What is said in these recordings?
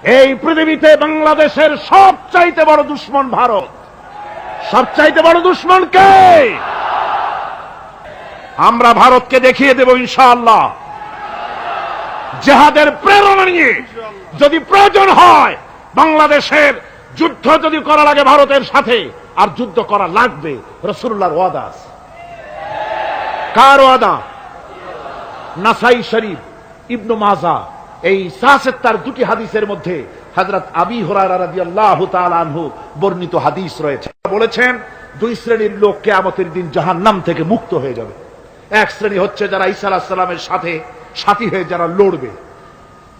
এই পৃথিবীতে বাংলাদেশের সবচাইতে বড় দুশ্মন ভারত। সবচাইতে বড় দুশ্মন কে? আমরা ভারতকে দেখিয়ে দেব ইনশাআল্লাহ। জিহাদের প্রেরণা নিয়ে যদি প্রয়োজন হয় বাংলাদেশের যুদ্ধ যদি করা লাগে ভারতের সাথে, আর যুদ্ধ করা লাগবে, রাসূলুল্লাহর ওয়াদা আছে। কার ওয়াদা? নাসাই শরীফ, ইবনে মাজাহ, এই সাহাসেত্তার দুটি হাদিসের মধ্যে হযরত আবী হুরায়রা রাদিয়াল্লাহু তাআলা আনহু বর্ণিত হাদিস রয়েছে। বলেছেন দুই শ্রেণীর লোক কিয়ামতের দিন জাহান্নাম থেকে মুক্ত হয়ে যাবে। এক শ্রেণী হচ্ছে যারা ঈসা আলাইহিস সালামের সাথে সাথী হয়ে যারা লড়বে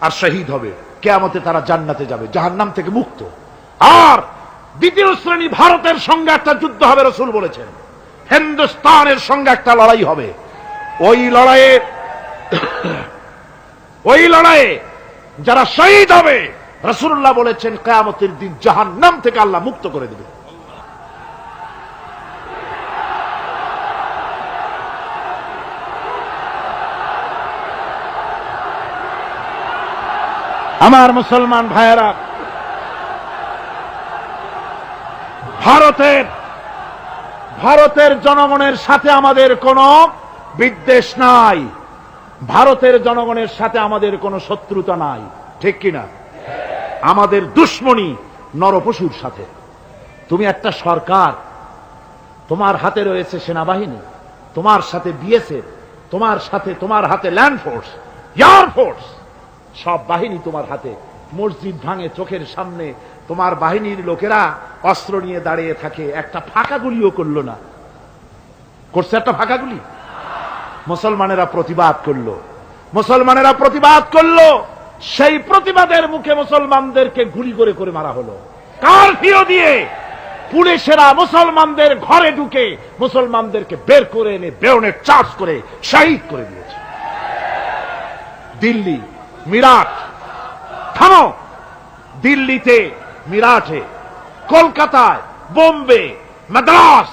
আর শহীদ হবে, কিয়ামতে তারা জান্নাতে যাবে, জাহান্নাম থেকে মুক্ত। আর দ্বিতীয় শ্রেণী ভারতের সঙ্গে একটা যুদ্ধ হবে, রাসূল বলেছেন হিন্দুস্তানের সঙ্গে একটা লড়াই হবে। ওই লড়াইয়ে যারা শহীদ হবে, রাসূলুল্লাহ বলেছেন কিয়ামতের দিন জাহান্নাম থেকে আল্লাহ মুক্ত করে দেবে। আমার মুসলমান ভাইয়েরা, ভারতের জনগণের সাথে আমাদের কোনো বিদ্বেষ নাই, ভারতের জনগণের সাথে আমাদের কোনো শত্রুতা নাই, ঠিক কিনা? আমাদের দুশ্মনী নরপশুর সাথে। তুমি একটা সরকার, তোমার হাতে রয়েছে সেনাবাহিনী, তোমার সাথে বিএসএফ, তোমার হাতে ল্যান্ড ফোর্স, এয়ার ফোর্স, সব বাহিনী তোমার হাতে। মসজিদ ভাঙে চোখের সামনে, তোমার বাহিনীর লোকেরা অস্ত্র নিয়ে দাঁড়িয়ে থাকে, একটা ফাঁকা গুলিও করলো না। করছে একটা ফাঁকা গুলি? মুসলমানেরা প্রতিবাদ করলো, সেই প্রতিবাদের মুখে মুসলমানদেরকে গুলি করে করে মারা হলো। কারফিউ দিয়ে পুলিশেরা মুসলমানদের ঘরে ঢুকে মুসলমানদেরকে বের করে এনে বেয়নেট চার্জ করে শহীদ করে দিয়েছে। দিল্লি, মিরাট, থামো। দিল্লিতে, মিরাটে, কলকাতায়, বোম্বে, মাদ্রাস,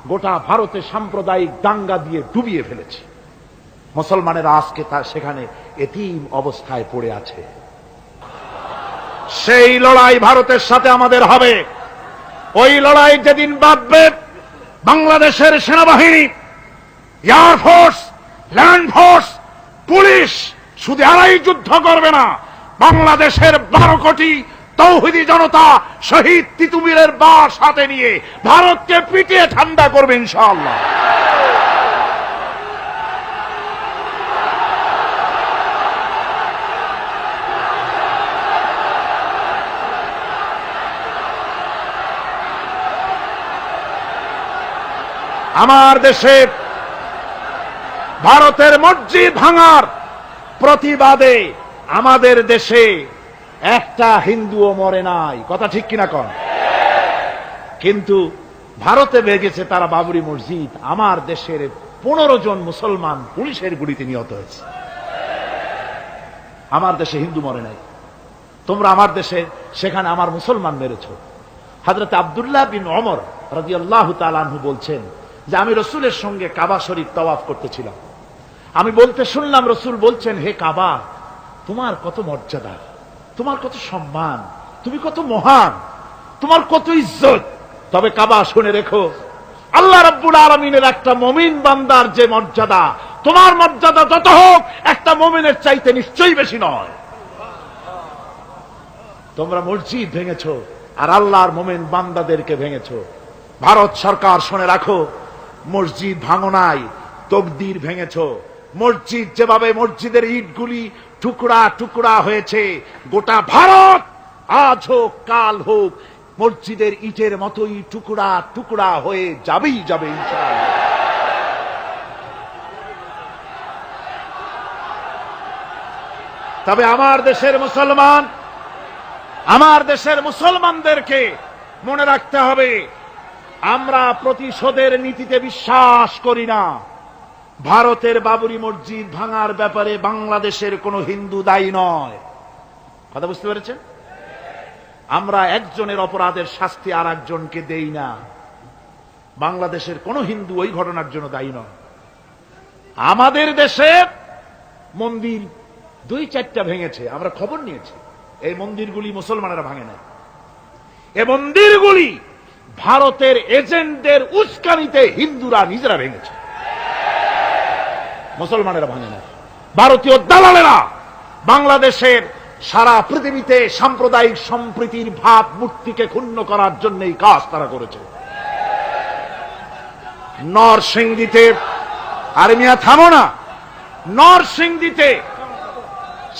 গোটা ভারতে সাম্প্রদায়িক দাঙ্গা দিয়ে ডুবিয়ে ফেলেছে। মুসলমানেরা আজকে তার সেখানে এতিম অবস্থায় পড়ে আছে। সেই লড়াই ভারতের সাথে আমাদের হবে। ওই লড়াই যেদিন বাঁধবে, বাংলাদেশের সেনাবাহিনী, air force, land force, police শুধু এরাই যুদ্ধ করবে না, বাংলাদেশের 12 কোটি তৌহিদি জনতা শহীদ তিতুমীরের বাস হাতে নিয়ে ভারতকে পিটিয়ে ঠান্ডা করবে ইনশাআল্লাহ। আমার দেশে ভারতের মসজিদ ভাঙার প্রতিবাদে আমাদের দেশে একটা হিন্দুও মরে নাই, কথা ঠিক কিনা কন? কিন্তু ভারতে ভেঙেছে তারা বাবরি মসজিদ, আমার দেশের 15 জন মুসলমান পুলিশের গুলিতে নিহত হয়েছে। আমার দেশে হিন্দু মরে নাই, তোমরা আমার দেশে সেখানে আমার মুসলমান মেরেছ। হযরত আব্দুল্লাহ বিন ওমর রাদিয়াল্লাহু তাআলা আনহু বলছেন যে আমি রাসূলের সঙ্গে কাবা শরীফ তাওয়াফ করতেছিলাম, আমি বলতে শুনলাম রাসূল বলছেন, হে কাবা, তোমার কত মর্যাদা, তোমার কত সম্মান, তুমি কত মহান, তোমার কত ইজ্জত। তবে কাবা শুনে রেখো, আল্লাহ রাব্বুল আলামিনের একটা মুমিন বান্দার যে মর্যাদা, তোমার মর্যাদা যত হোক একটা মুমিনের চাইতে নিশ্চয়ই বেশি নয়। তোমরা মসজিদ ভেঙেছো আর আল্লাহর মুমিন বান্দাদেরকে ভেঙেছো। ভারত সরকার শুনে রাখো, মসজিদ ভাঙো নাই, তকদির ভেঙেছো। মসজিদ যেভাবে মসজিদের ইটগুলি টুকরা টুকরা হয়েছে, গোটা ভারত আজ হোক কাল হোক মসজিদের ইটের মতোই টুকরা টুকরা হয়ে যাবেই যাবে ইনশাআল্লাহ। তবে আমার দেশের মুসলমানদেরকে মনে রাখতে হবে, আমরা প্রতিশোধের নীতিতে বিশ্বাস করি না। ভারতের বাবরি মসজিদ ভাঙার ব্যাপারে বাংলাদেশের কোনো হিন্দু দায়ী নয়, কথা বুঝতে পেরেছেন? আমরা একজনের অপরাধের শাস্তি আর একজনকে দেই না। বাংলাদেশের কোনো হিন্দু ওই ঘটনার জন্য দায়ী নয়। আমাদের দেশে মন্দির 2-4টা ভেঙেছে, আমরা খবর নিয়েছি, এই মন্দিরগুলি মুসলমানেরা ভাঙে না, এই মন্দিরগুলি ভারতের এজেন্টদের উস্কানিতে হিন্দুরা নিজেরা ভেঙেছে, মুসলমানেরা ভাঙে না। ভারতীয় দালালেরা বাংলাদেশের সারা পৃথিবীতে সাম্প্রদায়িক সম্প্রীতির ভাব মূর্তিকে ক্ষুণ্ণ করার জন্য এই কাজ তারা করেছে। নরসিংদীতে, আরে মিয়া থামো না, নরসিংদীতে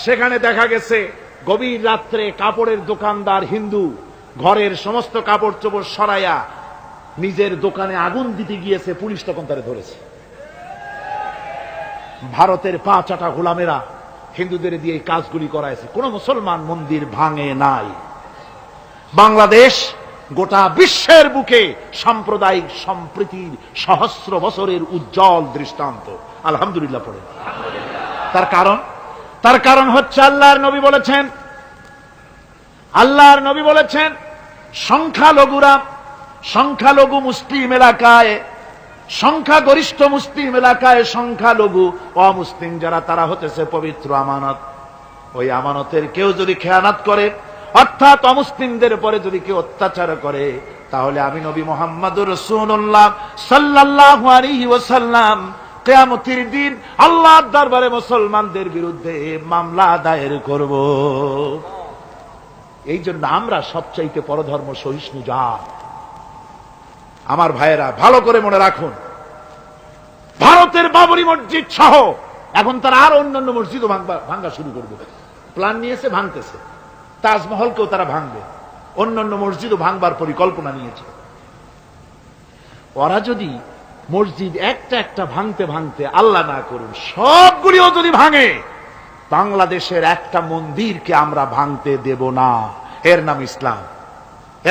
সেখানে দেখা গেছে গভীর রাত্রে কাপড়ের দোকানদার হিন্দু ঘরের সমস্ত কাপড় চোপড় সরাইয়া নিজের দোকানে আগুন দিতে গিয়েছে, পুলিশ তখন তারে ধরেছে। ভারতের পা চাটা গোলামেরা হিন্দুদের দিয়ে এই কাজগুলি করাইছে, কোন মুসলমান মন্দির ভাঙে নাই। বাংলাদেশ গোটা বিশ্বের বুকে সাম্প্রদায়িক সম্প্রীতির সহস্র বছরের উজ্জ্বল দৃষ্টান্ত। আলহামদুলিল্লাহ পড়ে। তার কারণ হচ্ছে আল্লাহর নবী বলেছেন সংখ্যালঘু মুসলিম এলাকায়, সংখ্যাগরিষ্ঠ মুসলিম এলাকায় সংখ্যালঘু অমুসলিম যারা, তারা হতেছে পবিত্র আমানত। ওই আমানতের কেউ যদি খেয়ানত করে, অর্থাৎ অমুসলিমদের উপরে যদি কেউ অত্যাচার করে, তাহলে আমি নবী মুহাম্মদুর রাসূলুল্লাহ সাল্লাল্লাহু আলাইহি ওয়াসাল্লাম কিয়ামতের দিন আল্লাহর দরবারে মুসলমানদের বিরুদ্ধে মামলা দায়ের করব। এই জন্য আমরা সবচাইতে পরধর্ম সহিষ্ণু জাত। আমার ভাইয়েরা ভালো করে মনে রাখুন, ভারতের বাবরি মসজিদ সহ এখন তারা আর অন্যান্য মসজিদও ভাঙ্গা শুরু করবে, প্ল্যান নিয়েছে, ভাঙতেছে। তাজমহলকেও তারা ভাঙবে, অন্যান্য মসজিদও ভাঙবার পরিকল্পনা নিয়েছে। ওরা যদি মসজিদ একটা একটা ভাঙতে ভাঙতে, আল্লাহ না করুন, সবগুলিও যদি ভাঙে, বাংলাদেশের একটা মন্দিরকে আমরা ভাঙতে দেব না। এর নাম ইসলাম।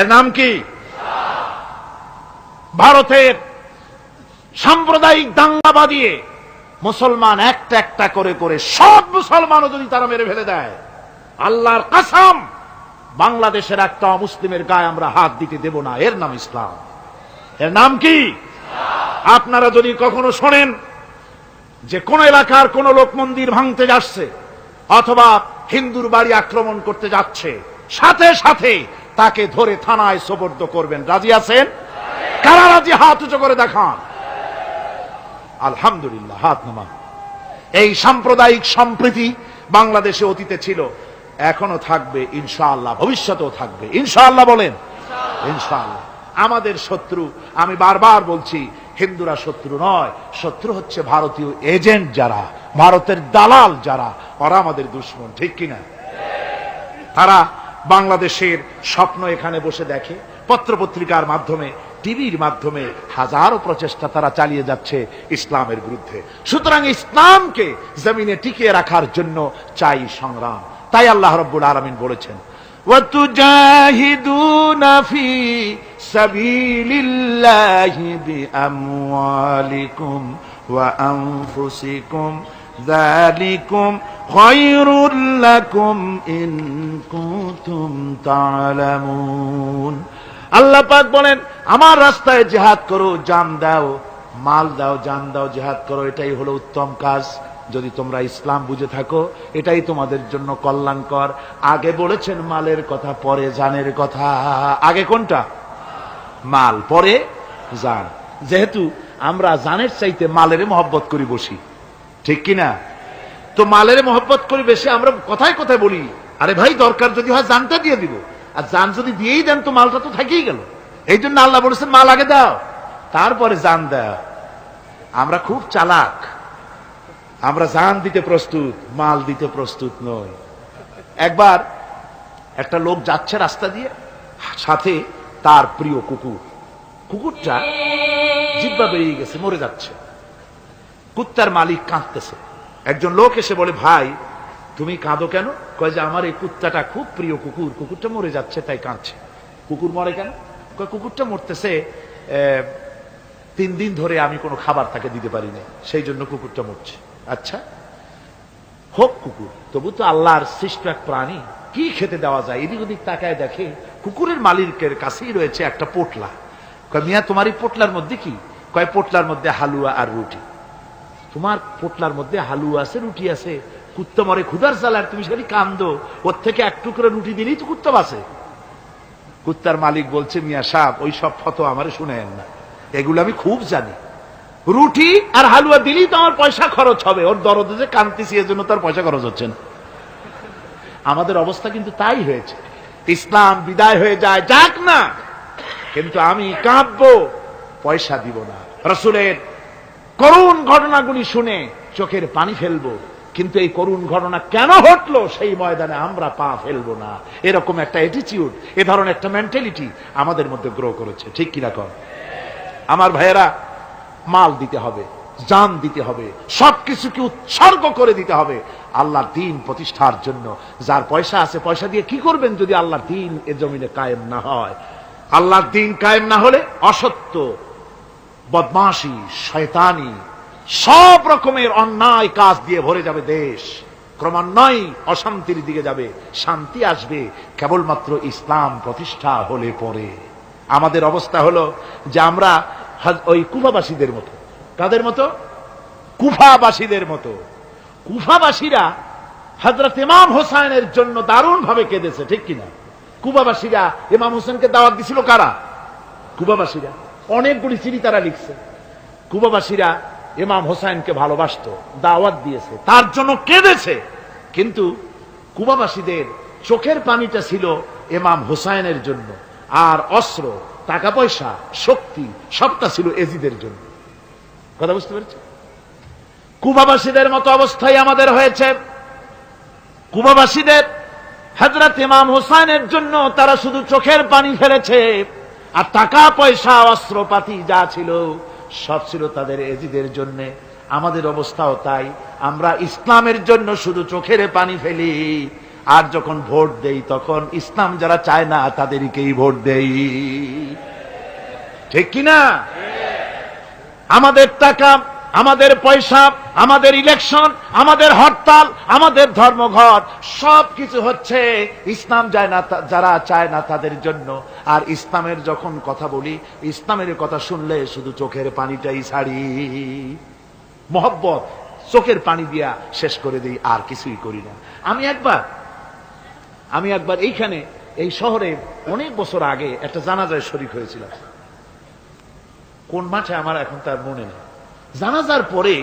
এর নাম কি? ভারতের সাম্প্রদায়িক দাঙ্গা বাঁধিয়ে মুসলমান একটা একটা করে করে সব মুসলমানও যদি তারা মেরে ফেলে দেয়, আল্লাহর কসম বাংলাদেশের একটা অমুসলিমের গায়ে আমরা হাত দিতে দেব না। এর নাম ইসলাম। এর নাম কি? আপনারা যদি কখনো শোনেন যে কোন এলাকার কোন লোক মন্দির ভাঙতে যাচ্ছে অথবা হিন্দুর বাড়ি আক্রমণ করতে যাচ্ছে, সাথে সাথে তাকে ধরে থানায় সোপর্দ করবেন। রাজি আছেন? কারা রাজি? হাত উঁচু করে দেখান। আলহামদুলিল্লাহ, হাত নামা। এই সাম্প্রদায়িক সম্প্রীতি বাংলাদেশে অতীতে ছিল, এখনো থাকবে ইনশাআল্লাহ, ভবিষ্যতেও থাকবে ইনশাআল্লাহ। বলেন ইনশাআল্লাহ। আমাদের শত্রু, আমি বারবার বলছি, হিন্দুরা শত্রু নয়, শত্রু হচ্ছে ভারতীয় এজেন্ট যারা, ভারতের দালাল যারা, ওরা আমাদের দুশমন। ঠিক কিনা? তারা বাংলাদেশের স্বপ্ন এখানে বসে দেখে, পত্রপত্রিকার মাধ্যমে, টিভির মাধ্যমে হাজারো প্রচেষ্টা তারা চালিয়ে যাচ্ছে ইসলামের বিরুদ্ধে। সুতরাং ইসলামকে জমিনে টিকিয়ে রাখার জন্য চাই সংগ্রাম। তাই আল্লাহ রাব্বুল আলামিন বলেছেন, ওয়াতুজাহিদুনা ফি সাবিলিল্লাহি বিআমওয়ালিকুম ওয়া আনফুসিকুম যালিকুম খায়রুল লাকুম ইন কুনতুম তা'লামুন। আল্লাহ পাক বলেন, আমার রাস্তায় জিহাদ করো, জান দাও, মাল দাও, জান দাও, জিহাদ করো, এটাই হলো উত্তম কাজ। যদি তোমরা ইসলাম বুঝে থাকো, এটাই তোমাদের জন্য কল্যাণকর। আগে বলেছেন মালের কথা, পরে জানের কথা। আগে কোনটা? মাল, পরে জান। যেহেতু আমরা জানের চাইতে মালের মহব্বত করি বসি, ঠিক কিনা? তো মালের মহব্বত করি বেশি, আমরা কথায় কথায় বলি, আরে ভাই দরকার যদি হয় জানটা দিয়ে দিব, আর জান যদি দিয়েই দেন তো মালটা তো থেকেই গেল। এই জন্য আল্লাহ বলেছেন মাল আগে দাও, তারপরে জান দাও। আমরা খুব চালাক, আমরা জান দিতে প্রস্তুত, মাল দিতে প্রস্তুত নই। একবার একটা লোক যাচ্ছে রাস্তা দিয়ে, সাথে তার প্রিয় কুকুর। কুকুরটা জিহ্বা বেরিয়ে গেছে, মরে যাচ্ছে। কুত্তার মালিক কাঁদতেছে। একজন লোক এসে বলে, ভাই তুমি কাঁদো কেন? কয় যে আমার এই কুত্তাটা খুব প্রিয় কুকুর, কুকুরটা মরে যাচ্ছে তাই কাঁদছে। কুকুর মরে কেন? কয় কুকুরটা মরতেছে 3 দিন ধরে আমি কোনো খাবার তাকে দিতে পারি না, সেই জন্য কুকুরটা মরছে। আচ্ছা হোক কুকুর, তবু তো আল্লাহর সৃষ্ট এক প্রাণী, কি খেতে দেওয়া যায়? এদিক ওদিক তাকায় দেখে কুকুরের মালিকের কাছেই রয়েছে একটা পোটলা। কয় মিয়া তোমার এই পোটলার মধ্যে কি? কয় পোটলার মধ্যে হালুয়া আর রুটি। তোমার পোটলার মধ্যে হালুয়া আছে, রুটি আছে? কুত্তা মরে ক্ষুধার জ্বালার, তুমি সেটি কান্দো, ওর থেকে এক টুকরো রুটি দিলেই তো কুত্তা বাঁচে। কুত্তার মালিক বলছে, মিয়া সাহেব ওই সব ফতোয়া আমারে শুনেন না, এগুলো আমি খুব জানি। রুটি আর হালুয়া দিলেই তো আমার পয়সা খরচ হবে, ওর দরদে যে কান্তিছি এজন্য তার পয়সা খরচ হচ্ছে না। আমাদের অবস্থা কিন্তু তাই হয়েছে। ইসলাম বিদায় হয়ে যায়, যাক না, কিন্তু আমি কাঁদবো, পয়সা দিব না। রাসূলের করুণ ঘটনাগুলি শুনে চোখের পানি ফেলবো, কিন্তু এই করুণ ঘটনা কেন ঘটলো সেই ময়দানে আমরা পা ফেলবো না। এরকম একটা অ্যাটিটিউড, এ ধরনের একটা মেন্টালিটি আমাদের মধ্যে গ্রো করেছে, ঠিক কিনা কর? আমার ভাইয়েরা, মাল দিতে হবে, জান দিতে হবে, সবকিছুকে উৎসর্গ করে দিতে হবে আল্লাহর দ্বীন প্রতিষ্ঠার জন্য। যার পয়সা আছে, পয়সা দিয়ে কি করবেন যদি আল্লাহর দ্বীন এ জমিনে কায়েম না হয়? আল্লাহর দ্বীন কায়েম না হলে অসত্য, বদমাশি, শয়তানি, সব রকমের অন্যায় কাজ দিয়ে ভরে যাবে দেশ, ক্রমান্বয়ে অশান্তির দিকে যাবে। শান্তি আসবে কেবলমাত্র ইসলাম প্রতিষ্ঠা হলে পরে। আমাদের অবস্থা হলো যে আমরা ওই কুফাবাসীদের মতো। কাদের মতো? কুফাবাসীদের মতো। কুফাবাসীরা হযরত ইমাম হোসেনের জন্য দারুণ ভাবে কেঁদেছে, ঠিক কিনা? কুফাবাসীরা ইমাম হোসেনকে দাওয়াত দিছিল কারা? কুফাবাসীরা। অনেকগুলি চিঠি তারা লিখছে। কুফাবাসীরা ইমাম হোসেনকে ভালোবাসতো, দাওয়াত দিয়েছে, তার জন্য কেঁদেছে। কিন্তু কুফাবাসীদের চোখের পানিটা ছিল ইমাম হোসেনের জন্য, আর অস্ত্র, টাকা পয়সা, শক্তি সবটা ছিল এজিদের জন্য। কথা বুঝতে পেরেছেন? কুফাবাসীদের মতো অবস্থাই আমাদের হয়েছে। কুফাবাসীদের হযরত ইমাম হোসেনের জন্য তারা শুধু চোখের পানি ফেলেছে, আর টাকা পয়সা, অস্ত্রপাতি যা ছিল সব ছিল তাদের এজিদের জন্য। আমাদের অবস্থাও তাই। আমরা ইসলামের জন্য শুধু চোখের পানি ফেলি, আর যখন ভোট দেই তখন ইসলাম যারা চায় না তাদেরকেই ভোট দেই, ঠিক কিনা? আমাদের টাকা, আমাদের পয়সা, আমাদের ইলেকশন, আমাদের হরতাল, আমাদের ধর্মঘট সবকিছু হচ্ছে ইসলাম যায় না, যারা চায় না তাদের জন্য। আর ইসলামের যখন কথা বলি, ইসলামের কথা শুনলে শুধু চোখের পানিটাই ছাড়ি, মহব্বত চোখের পানি দিয়া শেষ করে দিই, আর কিছুই করি না। আমি একবার এইখানে এই শহরে অনেক বছর আগে একটা জানাজায় শরীক হয়েছিলাম। কোন মাঠে আমার এখন তার মনে নেই। জানাজার পরে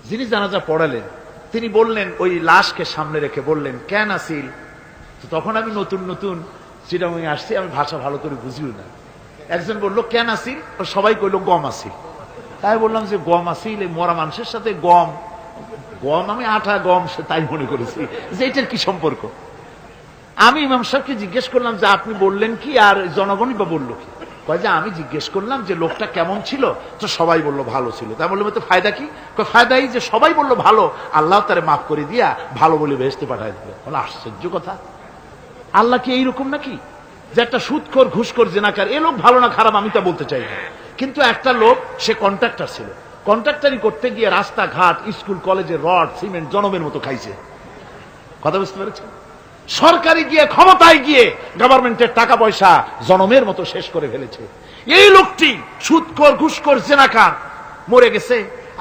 যিনি জানাজা পড়ালেন তিনি বললেন, ওই লাশকে সামনে রেখে বললেন, কেন আসিল? তখন আমি নতুন নতুন চিটাগাং আসছি, আমি ভাষা ভালো করে বুঝিও না। একজন বললো কেন আসিল, সবাই কইলো গম আসিল। তাই বললাম যে গম আসিল, এই মরা মানুষের সাথে গম, আমি আটা গম তাই মনে করেছি যে এটার কি সম্পর্ক। আমি ইমাম সাহেবকে জিজ্ঞেস করলাম যে আপনি বললেন কি, আর জনগণই বা বললো কি? কয় যে আমি জিজ্ঞেস করলাম যে লোকটা কেমন ছিল, তো সবাই বললো ভালো ছিল। তাই বললাম তো ফায়দা কি? ফায়দাই যে সবাই বললো ভালো, আল্লাহ তারে মাফ করে দিয়া ভালো বলে বেহেশতে পাঠায় দিবে। বলে আশ্চর্য কথা, আল্লাহ কি এইরকম নাকি যে একটা সুদখোর, ঘুষখোর, জেনাকার, এ লোক ভালো না খারাপ আমি তা বলতে চাই না, কিন্তু একটা লোক সে কন্ট্রাক্টর ছিল, কন্ট্রাক্টারি করতে গিয়ে রাস্তাঘাট, স্কুল কলেজের রড সিমেন্ট জনমের মতো খাইছে। কথা বুঝতে পেরেছেন? সরকারি গিয়ে, ক্ষমতায় গিয়ে গভর্নমেন্টের টাকা পয়সা জনমের মতো শেষ করে ফেলেছে। এই লোকটি সুদখোর, ঘুষখোর, জেনাকার মরে গেছে।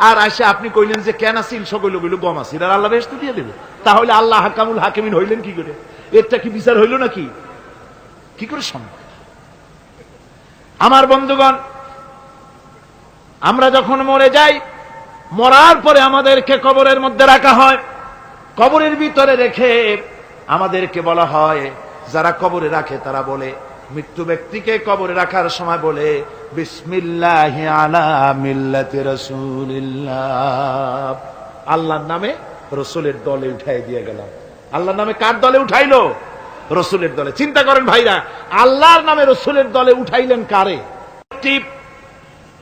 আর আসে আপনি কইলেন যে কেন আসিল, সকল কইল গম আসিল, আর আল্লাহ বেহেশত দিয়ে দেবে। তাহলে আল্লাহ হাকামুল হাকিমিন হইলেন কি করে? এরটা কি বিচার হইল নাকি? কি করে সম্ভব? আমার বন্ধুগণ, আমরা যখন মরে যাই, মরার পরে আমাদেরকে কবরের মধ্যে রাখা হয়। কবরের ভিতরে রেখে আমাদেরকে বলা হয়, যারা কবরে রাখে তারা বলে, মৃত্যু ব্যক্তিকে কবরে রাখার সময় বলে, বিসমিল্লাহি আলা মিল্লাতি রাসূলিল্লাহ, আল্লাহর নামে রসুলের দলে উঠাই দিয়ে গেলাম। আল্লাহর নামে কার দলে উঠাইলো? রসুলের দলে। চিন্তা করেন ভাইরা, আল্লাহর নামে রসুলের দলে উঠাইলেন কারে?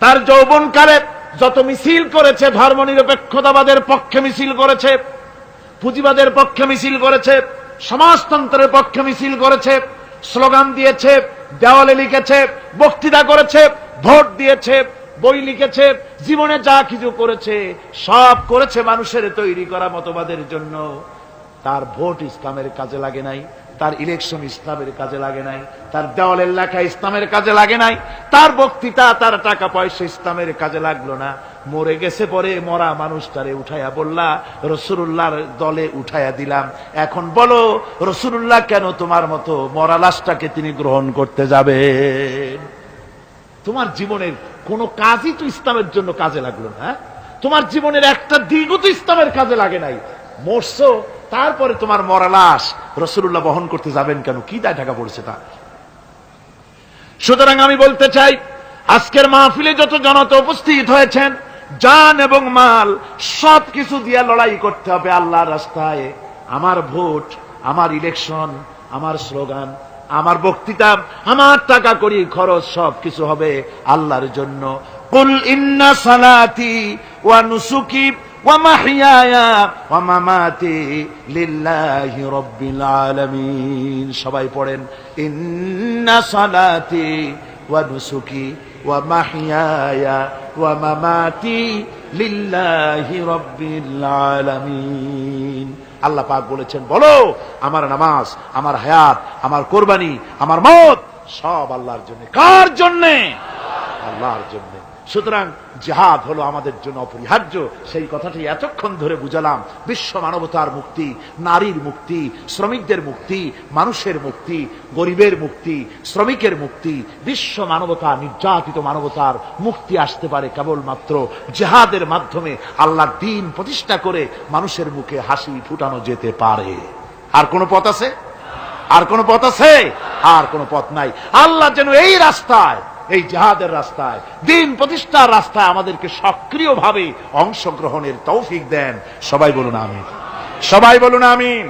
তার যৌবনকালে যত মিছিল করেছে, ধর্ম নিরপেক্ষতাবাদের পক্ষে মিছিল করেছে, পুঁজিবাদের পক্ষে মিছিল করেছে, সমাজতন্ত্রের পক্ষে মিছিল করেছে, স্লোগান দিয়েছে, দেওয়ালে লিখেছে, বক্তৃতা করেছে, ভোট দিয়েছে, বই লিখেছে, জীবনে যা কিছু করেছে সব করেছে মানুষের তৈরি করা মতবাদের জন্য। তার ভোট ইসলামের কাজে লাগে নাই, তার ইলেকশন ইসলামের কাজে লাগে নাই, তার দেওয়ালের লেখা ইসলামের কাজে লাগে নাই, তার বক্তৃতা, তার টাকা পয়সা ইসলামের কাজে লাগলো না। মরে গেছে, পরে মরা মানুষটারে উঠাইয়া বললা রাসূলুল্লাহর দলে উঠাইয়া দিলাম, এখন বলো রাসূলুল্লাহ কেন তোমার মতো মরা লাশটাকে তিনি গ্রহণ করতে যাবেন? তোমার জীবনের কোন কাজই তো ইসলামের জন্য কাজে লাগলো না। তোমার জীবনের একটা দিনও তো ইসলামের কাজে লাগে নাই। মরছো, তারপরে তোমার মরা লাশ রাসূলুল্লাহ বহন করতে যাবেন কেন? কি দায় ঢাকা পড়ছে তা? সুতরাং আমি বলতে চাই, আজকের মাহফিলে যত জনতা উপস্থিত হয়েছেন, জান এবং মাল সবকিছু দিয়ে লড়াই করতে হবে আল্লাহর রাস্তায়। আমার ভোট, আমার ইলেকশন, আমার স্লোগান, আমার বক্তৃতা, আমার টাকা করি খরচ সবকিছু হবে আল্লাহর জন্য। কুল ইন্না সালাতি ওয়া নুসুকি ওয়া মাহইয়ায়া ওয়া মামাতি লিল্লাহি রাব্বিল আলামিন। সবাই পড়েন, ইন্না সালাতি ওয়া নুসুকি ওয়া মাহইয়ায়া ওয়া মামাতি লিল্লাহি রাব্বিল আলামিন। আল্লাহ পাক বলেছেন, বলো আমার নামাজ, আমার হায়াত, আমার কোরবানি, আমার মত সব আল্লাহর জন্য। কার জন্য? আল্লাহর জন্য। সুতরাং জিহাদ হলো আমাদের জন্য অপরিহার্য। সেই কথাটি এতক্ষণ ধরে বুঝালাম। বিশ্ব মানবতার মুক্তি, নারীর মুক্তি, শ্রমিকদের মুক্তি, মানুষের মুক্তি, গরিবের মুক্তি, শ্রমিকের মুক্তি, বিশ্ব মানবতা, নির্যাতিত মানবতার মুক্তি আসতে পারে কেবলমাত্র জিহাদের মাধ্যমে। আল্লাহর দ্বীন প্রতিষ্ঠা করে মানুষের মুখে হাসি ফুটানো যেতে পারে। আর কোন পথ আছে? আর কোন পথ আছে? আর কোন পথ নাই। আল্লাহ যেন এই রাস্তায়, এই জিহাদের রাস্তায়, দ্বীন প্রতিষ্ঠার রাস্তায় আমাদেরকে সক্রিয়ভাবে অংশগ্রহণের তৌফিক দেন। সবাই বলুন আমিন। সবাই বলুন আমিন।